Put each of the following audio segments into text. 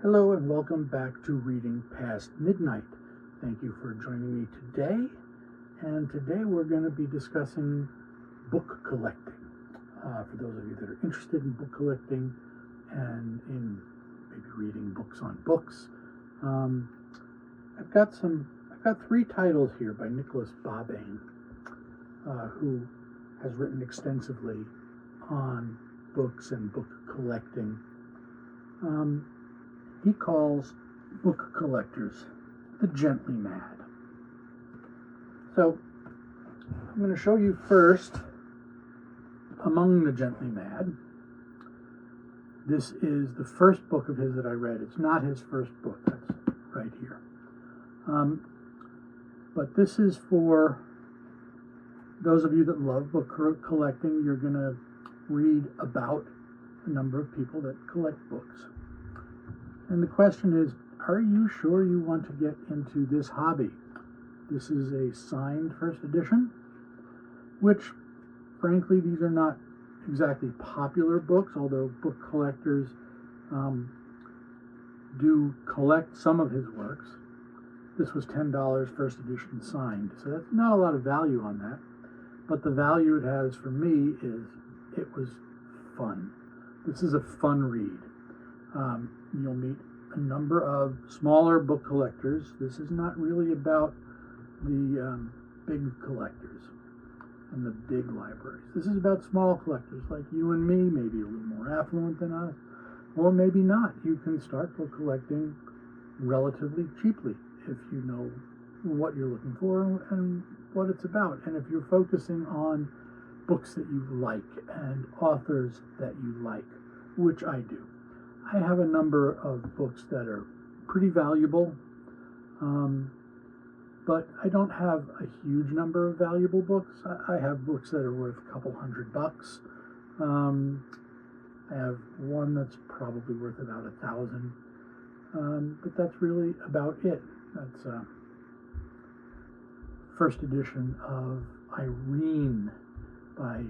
Hello and welcome back to Reading Past Midnight. Thank you for joining me today. And today we're going to be discussing book collecting. For those of you that are interested in book collecting and in maybe reading books on books, I've got three titles here by Nicholas Basbanes, who has written extensively on books and book collecting. He calls book collectors the gently mad. So I'm going to show you first Among the Gently Mad. This is the first book of his that I read. It's not his first book. That's right here. But this is for those of you that love book collecting. You're going to read about a number of people that collect books. And the question is, are you sure you want to get into this hobby? This is a signed first edition, which, frankly, these are not exactly popular books, although book collectors do collect some of his works. This was $10 first edition signed, so that's not a lot of value on that. But the value it has for me is it was fun. This is a fun read. You'll meet a number of smaller book collectors. This is not really about the big collectors and the big libraries. This is about small collectors like you and me, maybe a little more affluent than us, or maybe not. You can start book collecting relatively cheaply if you know what you're looking for and what it's about. And if you're focusing on books that you like and authors that you like, which I do. I have a number of books that are pretty valuable, but I don't have a huge number of valuable books. I have books that are worth a couple $100. I have one that's probably worth about $1,000, but that's really about it. That's first edition of Irene by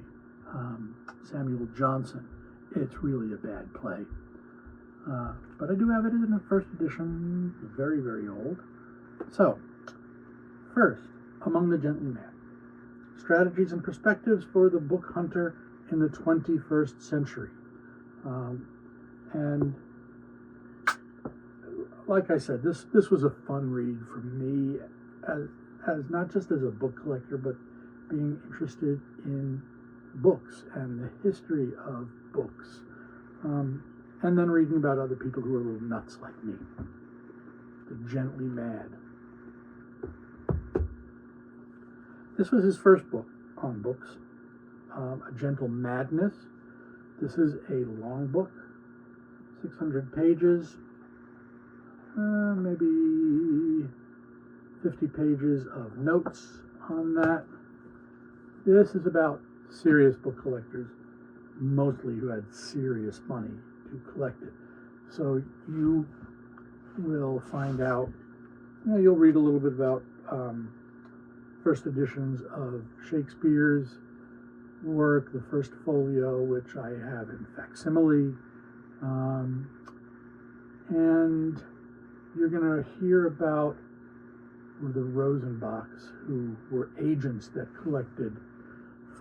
Samuel Johnson. It's really a bad play. But I do have it in a first edition, very, very old. So, first, Among the Gently Mad. Strategies and Perspectives for the Book Hunter in the 21st Century. And like I said, this was a fun read for me, as not just as a book collector, but being interested in books and the history of books. And then reading about other people who are a little nuts like me. The Gently Mad. This was his first book on books, A Gentle Madness. This is a long book, 600 pages, maybe 50 pages of notes on that. This is about serious book collectors, mostly who had serious money to collect it. So you will find out, you'll read a little bit about first editions of Shakespeare's work, the first folio, which I have in facsimile, and you're going to hear about the Rosenbachs, who were agents that collected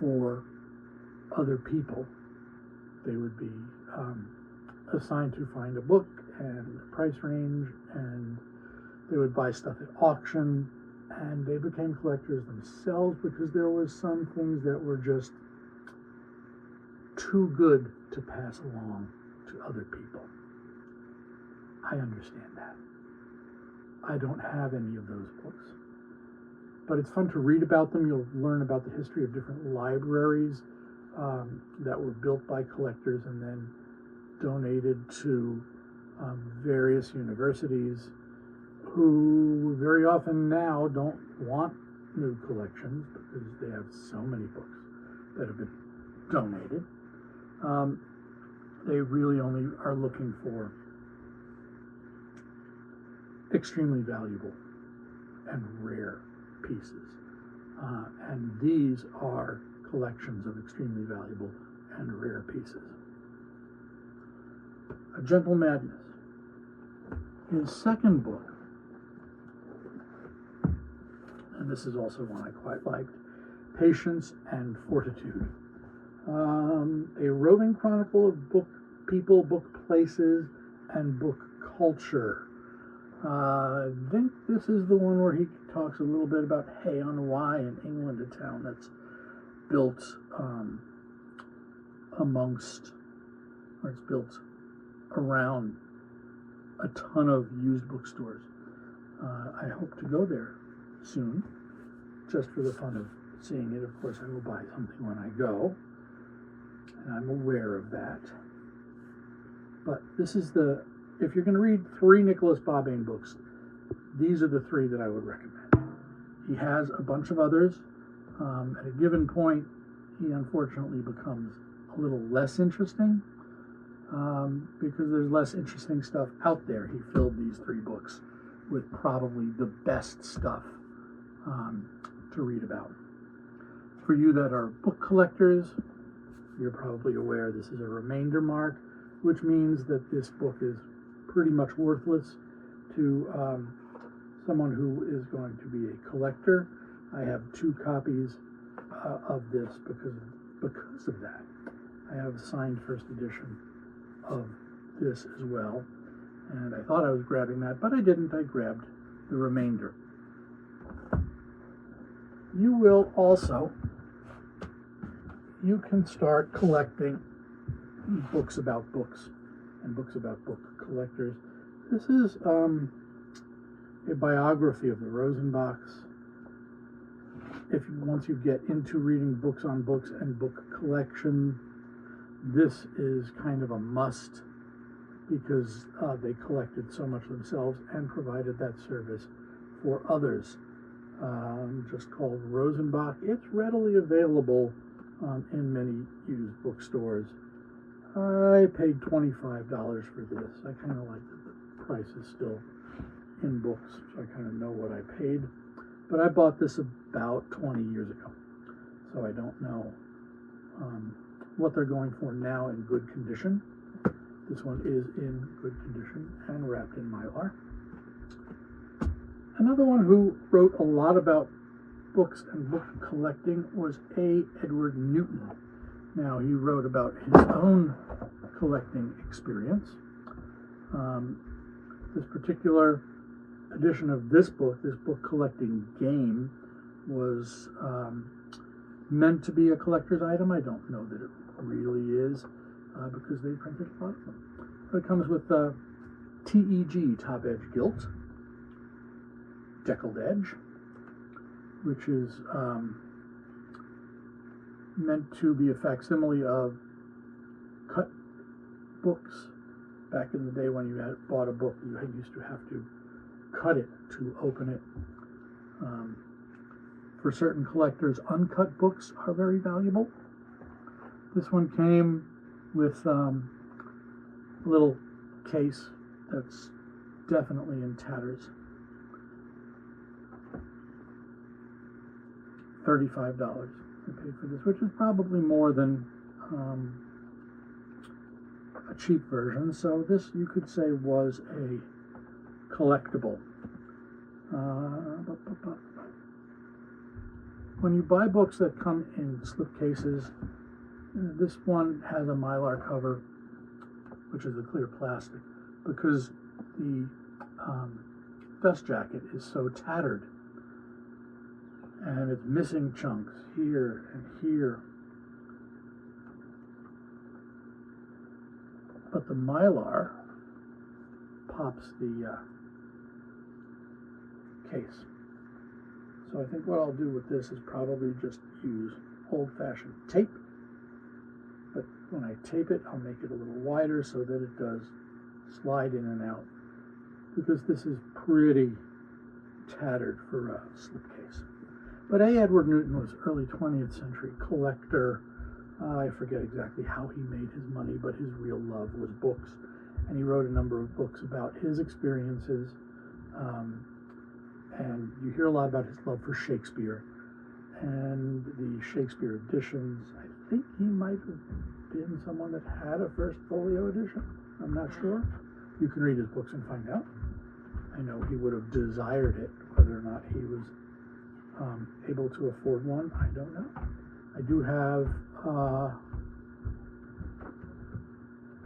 for other people. They would be assigned to find a book and a price range, and they would buy stuff at auction, and they became collectors themselves because there was some things that were just too good to pass along to other people. I understand that. I don't have any of those books, but it's fun to read about them. You'll learn about the history of different libraries that were built by collectors and then donated to various universities, who very often now don't want new collections because they have so many books that have been donated. They really only are looking for extremely valuable and rare pieces. And these are collections of extremely valuable and rare pieces. A Gentle Madness. His second book, and this is also one I quite liked, Patience and Fortitude. A roving chronicle of book people, book places, and book culture. I think this is the one where he talks a little bit about Hay on Wye in England, a town that's built it's built around a ton of used bookstores. I hope to go there soon, just for the fun of seeing it. Of course, I will buy something when I go, and I'm aware of that. But this is if you're going to read 3 Nicholas Basbanes books, these are the 3 that I would recommend. He has a bunch of others. At a given point, he unfortunately becomes a little less interesting because there's less interesting stuff out there. He filled these 3 books with probably the best stuff to read about. For you that are book collectors, you're probably aware this is a remainder mark, which means that this book is pretty much worthless to someone who is going to be a collector. I have 2 copies of this because of that. I have a signed first edition of this as well, and I thought I was grabbing that, but I didn't. I grabbed the remainder. You will also, you can start collecting books about books and books about book collectors. This is a biography of the Rosenbachs. Once you get into reading books on books and book collection, this is kind of a must because they collected so much themselves and provided that service for others. Just called Rosenbach. It's readily available in many used bookstores. I paid $25 for this. I kind of like that the price is still in books, so I kind of know what I paid. But I bought this about 20 years ago, so I don't know what they're going for now in good condition. This one is in good condition and wrapped in Mylar. Another one who wrote a lot about books and book collecting was A. Edward Newton. Now, he wrote about his own collecting experience. This particular edition of this book collecting game, was meant to be a collector's item. I don't know that it really is because they printed a lot of them. But it comes with TEG, Top Edge Gilt, Deckled Edge, which is meant to be a facsimile of cut books. Back in the day when you had bought a book, you used to have to cut it to open it. For certain collectors, uncut books are very valuable. This one came with a little case that's definitely in tatters. $35 I paid for this, which is probably more than a cheap version. So this, you could say, was a collectible. When you buy books that come in slipcases, this one has a Mylar cover, which is a clear plastic, because the dust jacket is so tattered and it's missing chunks here and here. But the Mylar pops the case. So I think what I'll do with this is probably just use old-fashioned tape. But when I tape it, I'll make it a little wider so that it does slide in and out, because this is pretty tattered for a slipcase. But A. Edward Newton was early 20th century collector. I forget exactly how he made his money, but his real love was books. And he wrote a number of books about his experiences. And you hear a lot about his love for Shakespeare and the Shakespeare editions. I think he might have been someone that had a first folio edition. I'm not sure. You can read his books and find out. I know he would have desired it. Whether or not he was able to afford one, I don't know. I do have, I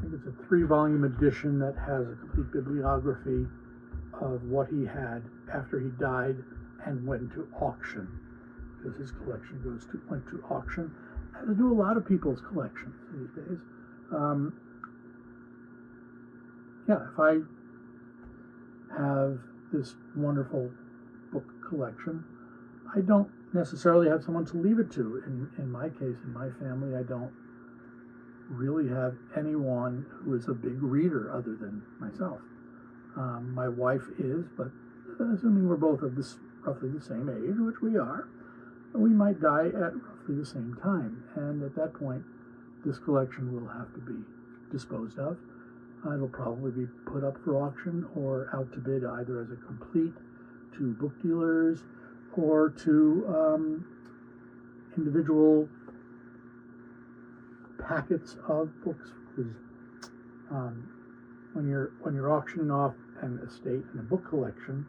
think it's a 3-volume edition that has a complete bibliography of what he had after he died and went to auction, because his collection went to auction, as do a lot of people's collections these days. Yeah, if I have this wonderful book collection, I don't necessarily have someone to leave it to. In my case, in my family, I don't really have anyone who is a big reader other than myself. My wife is, but assuming we're both of this roughly the same age, which we are, we might die at roughly the same time. And at that point, this collection will have to be disposed of. It'll probably be put up for auction or out to bid, either as a complete to book dealers or to individual packets of books. Because when you're auctioning off an estate and a book collection,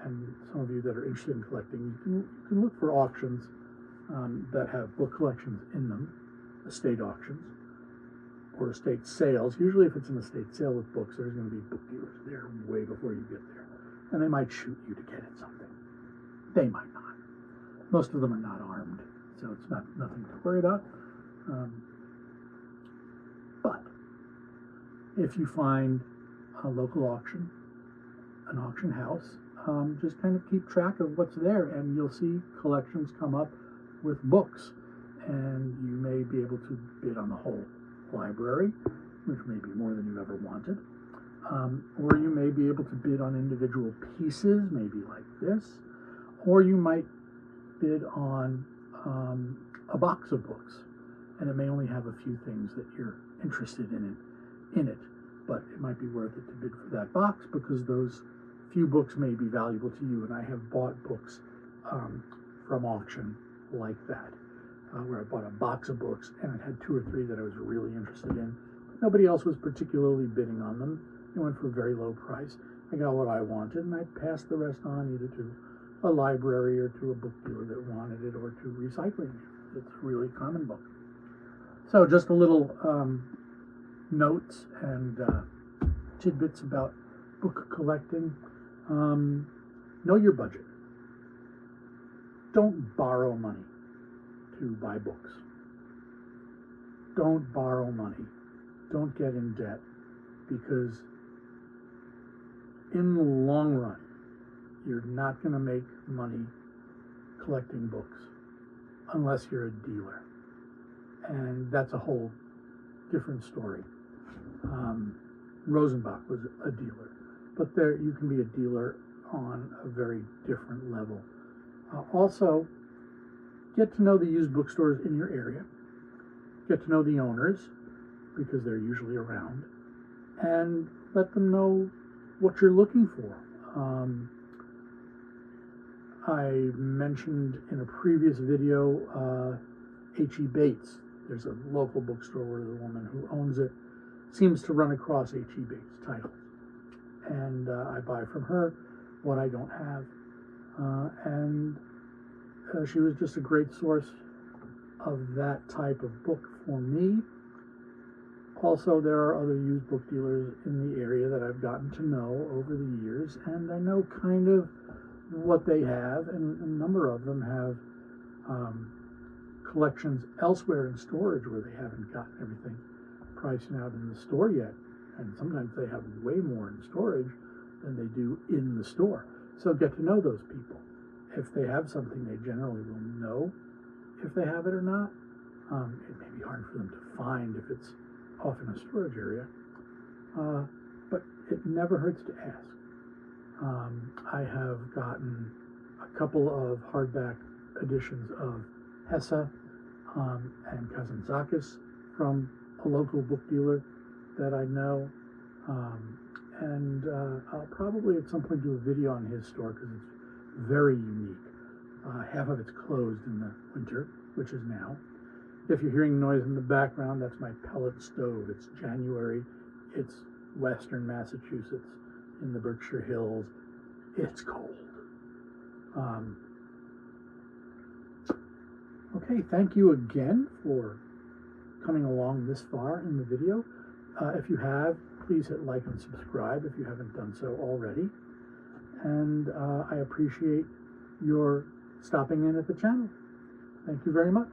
and some of you that are interested in collecting, you can look for auctions that have book collections in them, estate auctions, or estate sales. Usually if it's an estate sale with books, there's going to be book dealers there way before you get there. And they might shoot you to get at something. They might not. Most of them are not armed, so it's nothing to worry about. But if you find a local auction, an auction house, just kind of keep track of what's there, and you'll see collections come up with books, and you may be able to bid on the whole library, which may be more than you ever wanted, or you may be able to bid on individual pieces, maybe like this, or you might bid on a box of books, and it may only have a few things that you're interested in it, but it might be worth it to bid for that box because those few books may be valuable to you. And I have bought books from auction like that, where I bought a box of books and it had 2 or 3 that I was really interested in. But nobody else was particularly bidding on them. They went for a very low price. I got what I wanted, and I passed the rest on either to a library or to a book dealer that wanted it, or to recycling. It's a really common book. So just a little notes and tidbits about book collecting. Know your budget. Don't borrow money to buy books. Don't borrow money. Don't get in debt, because in the long run, you're not going to make money collecting books unless you're a dealer. And that's a whole different story. Rosenbach was a dealer, but there you can be a dealer on a very different level. Also, get to know the used bookstores in your area. Get to know the owners, because they're usually around, and let them know what you're looking for. I mentioned in a previous video H.E. Bates. There's a local bookstore where the woman who owns it seems to run across H.E. Bates titles. And I buy from her what I don't have. And she was just a great source of that type of book for me. Also, there are other used book dealers in the area that I've gotten to know over the years, and I know kind of what they have, and a number of them have collections elsewhere in storage where they haven't gotten everything priced out in the store yet, and sometimes they have way more in storage than they do in the store. So get to know those people. If they have something, they generally will know if they have it or not. It may be hard for them to find if it's off in a storage area, but it never hurts to ask. I have gotten a couple of hardback editions of Hesse and Kazantzakis from a local book dealer that I know, and I'll probably at some point do a video on his store because it's very unique. Half of it's closed in the winter, which is now. If you're hearing noise in the background, that's my pellet stove. It's January. It's western Massachusetts in the Berkshire Hills. It's cold. Okay, thank you again for coming along this far in the video. If you have, please hit like and subscribe if you haven't done so already. And I appreciate your stopping in at the channel. Thank you very much.